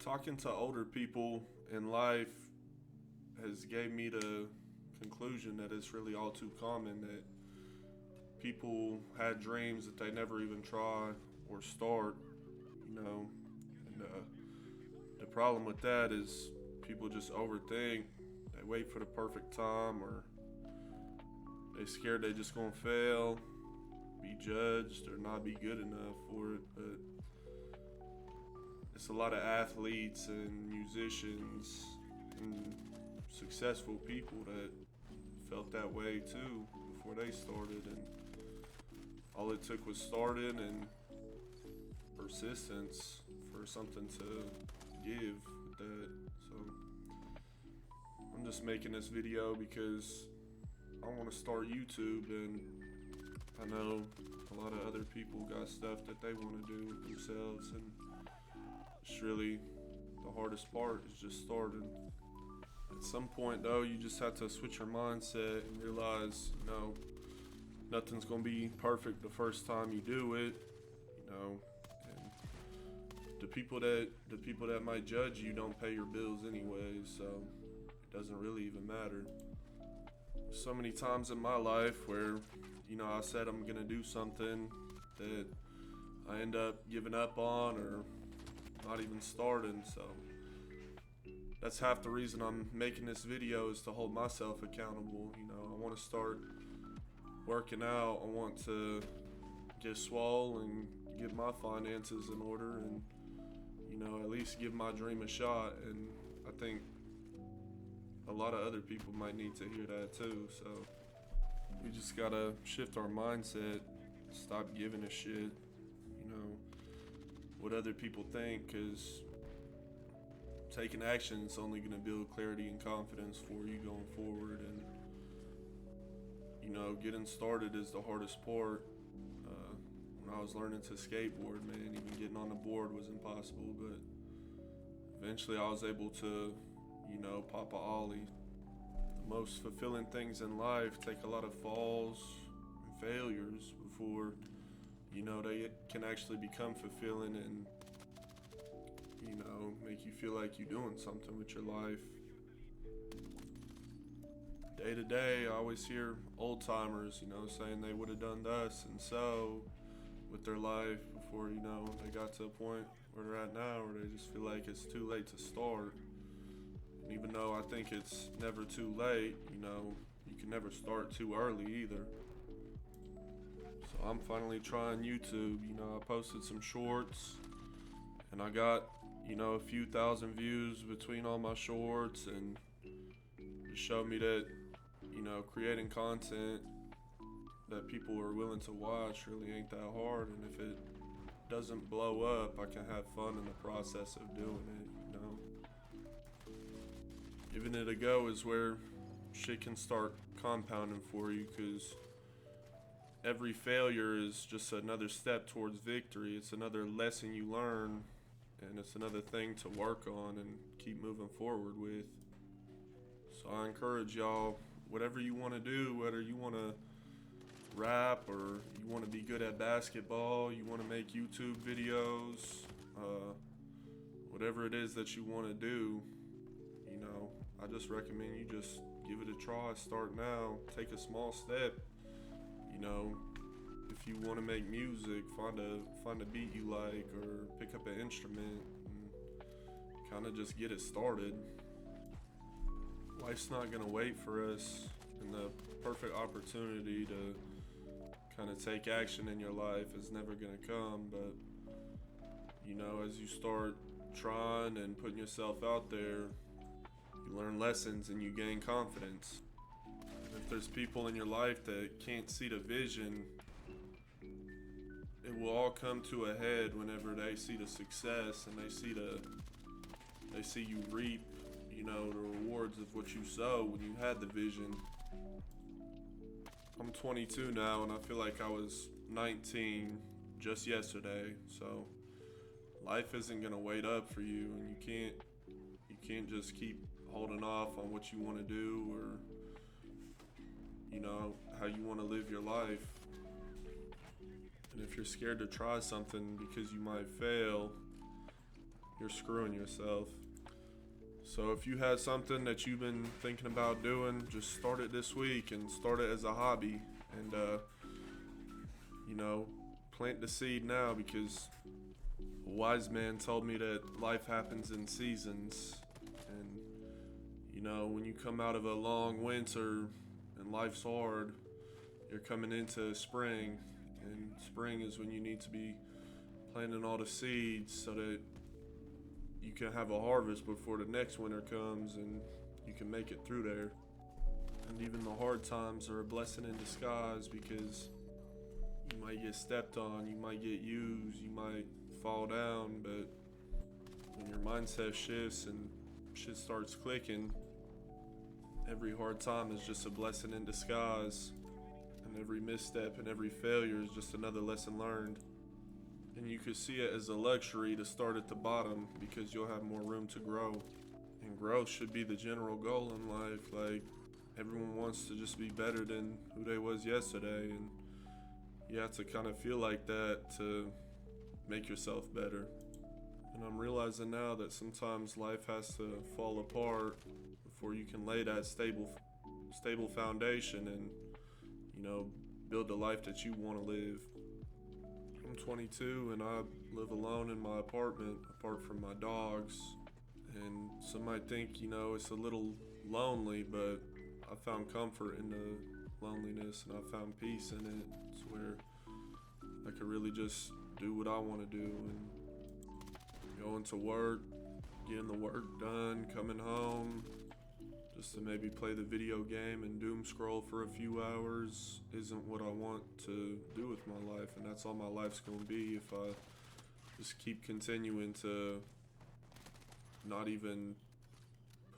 talking to older people in life has gave me the conclusion that it's really all too common that people had dreams that they never even try or start, you know. And the problem with that is people just overthink. They wait for the perfect time, or they scared they just gonna fail, be judged, or not be good enough for it. But it's a lot of athletes and musicians and successful people that felt that way too before they started, and all it took was starting and persistence for something to give with that. So I'm just making this video because I want to start YouTube, and I know a lot of other people got stuff that they want to do themselves, and it's really the hardest part is just starting. At some point though, you just have to switch your mindset and realize, nothing's gonna be perfect the first time you do it, and the people that might judge you don't pay your bills anyway, so it doesn't really even matter. So many times in my life where, I said I'm gonna do something that I end up giving up on or not even starting, so that's half the reason I'm making this video, is to hold myself accountable. I want to start working out. I want to get swole and get my finances in order, and at least give my dream a shot. And I think a lot of other people might need to hear that too. So we just gotta shift our mindset, stop giving a shit, what other people think, because taking action is only going to build clarity and confidence for you going forward. And getting started is the hardest part. When I was learning to skateboard, man, even getting on the board was impossible, but eventually I was able to pop a ollie. The most fulfilling things in life take a lot of falls and failures before they can actually become fulfilling and make you feel like you're doing something with your life. Day to day, I always hear old timers, saying they would have done thus and so with their life before, they got to a point where they're at now, where they just feel like it's too late to start. And even though I think it's never too late, you can never start too early either. So I'm finally trying YouTube. I posted some shorts, and I got a few thousand views between all my shorts, and it showed me that creating content that people are willing to watch really ain't that hard. And if it doesn't blow up, I can have fun in the process of doing it. Giving it a go is where shit can start compounding for you, because every failure is just another step towards victory. It's another lesson you learn, and it's another thing to work on and keep moving forward with. So I encourage y'all, whatever you want to do, whether you want to rap or you want to be good at basketball, you want to make YouTube videos, whatever it is that you want to do, I just recommend you just give it a try. Start now. Take a small step. If you want to make music, find a beat you like, or pick up an instrument and kind of just get it started. Life's not gonna wait for us, and the perfect opportunity to kind of take action in your life is never gonna come. But as you start trying and putting yourself out there, you learn lessons and you gain confidence. If there's people in your life that can't see the vision, it will all come to a head whenever they see the success and they see you reap, the rewards of what you sow when you had the vision. I'm 22 now, and I feel like I was 19 just yesterday. So life isn't gonna wait up for you, and you can't just keep holding off on what you want to do, or how you want to live your life. And if you're scared to try something because you might fail, you're screwing yourself. So if you had something that you've been thinking about doing, just start it this week and start it as a hobby. And, you know, plant the seed now, because a wise man told me that life happens in seasons. And, you know, when you come out of a long winter and life's hard, you're coming into spring. And spring is when you need to be planting all the seeds so that you can have a harvest before the next winter comes and you can make it through there. And even the hard times are a blessing in disguise, because you might get stepped on, you might get used, you might fall down, but when your mindset shifts and shit starts clicking, every hard time is just a blessing in disguise, and every misstep and every failure is just another lesson learned. And you could see it as a luxury to start at the bottom, because you'll have more room to grow. And growth should be the general goal in life. Like, everyone wants to just be better than who they was yesterday, and you have to kind of feel like that to make yourself better. And I'm realizing now that sometimes life has to fall apart before you can lay that stable foundation and, you know, build the life that you want to live. I'm 22 and I live alone in my apartment, apart from my dogs. And some might think, you know, it's a little lonely, but I found comfort in the loneliness, and I found peace in it. It's where I could really just do what I want to do, and going to work, getting the work done, coming home, just to maybe play the video game and doom scroll for a few hours isn't what I want to do with my life. And that's all my life's gonna be if I just keep continuing to not even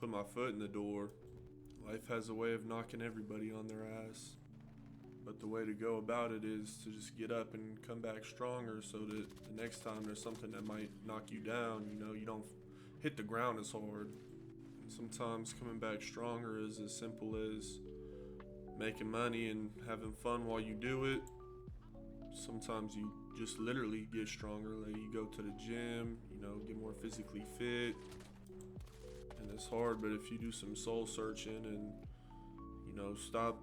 put my foot in the door. Life has a way of knocking everybody on their ass, but the way to go about it is to just get up and come back stronger, so that the next time there's something that might knock you down, you know, you don't hit the ground as hard. Sometimes coming back stronger is as simple as making money and having fun while you do it. Sometimes you just literally get stronger, like you go to the gym, you know, get more physically fit. And it's hard, but if you do some soul searching and, you know, stop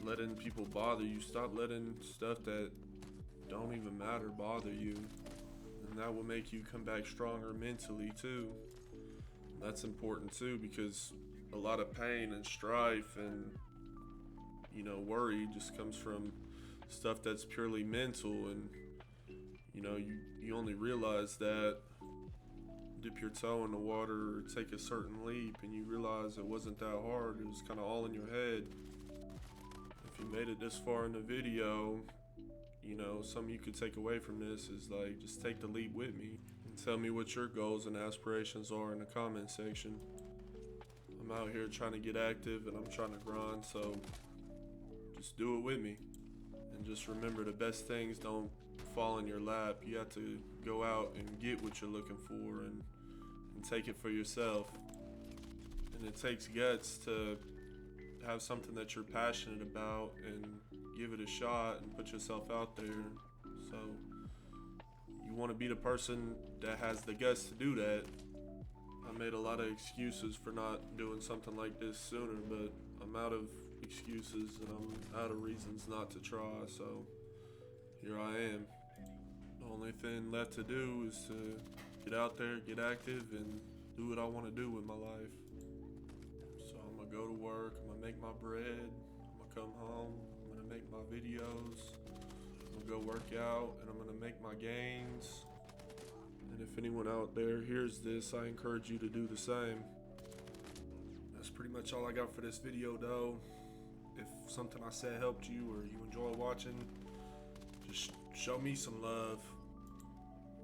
letting people bother you, stop letting stuff that don't even matter bother you, and that will make you come back stronger mentally too. That's important too, because a lot of pain and strife and, you know, worry just comes from stuff that's purely mental. And, you know, you only realize that, dip your toe in the water or take a certain leap, and you realize it wasn't that hard. It was kind of all in your head. If you made it this far in the video, you know, something you could take away from this is like, just take the leap with me. Tell me what your goals and aspirations are in the comment section. I'm out here trying to get active and I'm trying to grind, so just do it with me. And just remember, the best things don't fall in your lap. You have to go out and get what you're looking for and take it for yourself. And it takes guts to have something that you're passionate about and give it a shot and put yourself out there. So you want to be the person that has the guts to do that. I made a lot of excuses for not doing something like this sooner, but I'm out of excuses and I'm out of reasons not to try, so here I am. The only thing left to do is to get out there, get active, and do what I want to do with my life. So I'm gonna go to work, I'm gonna make my bread, I'm gonna come home, I'm gonna make my videos, I'm gonna go work out, and I'm gonna make my gains. And if anyone out there hears this, I encourage you to do the same. That's pretty much all I got for this video though. If something I said helped you or you enjoy watching, just show me some love.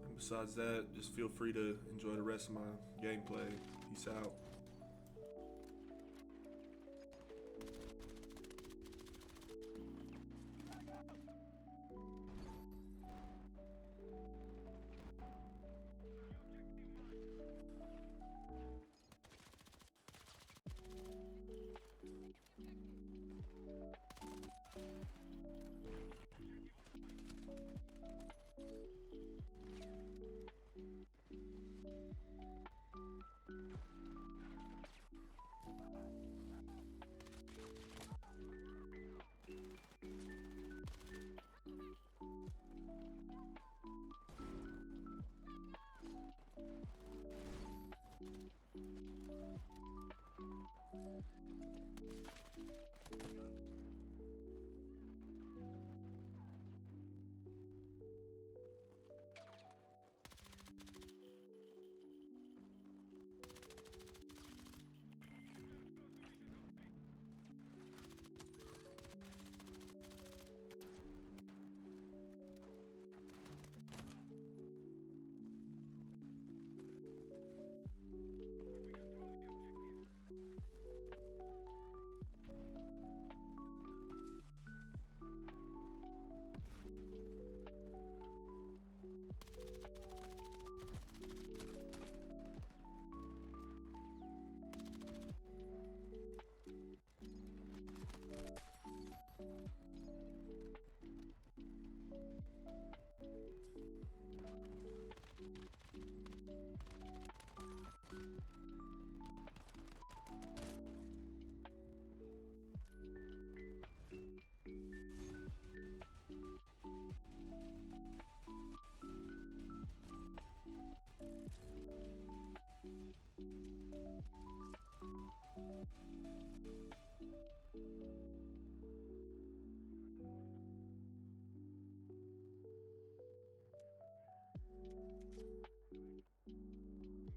And besides that, just feel free to enjoy the rest of my gameplay. Peace out.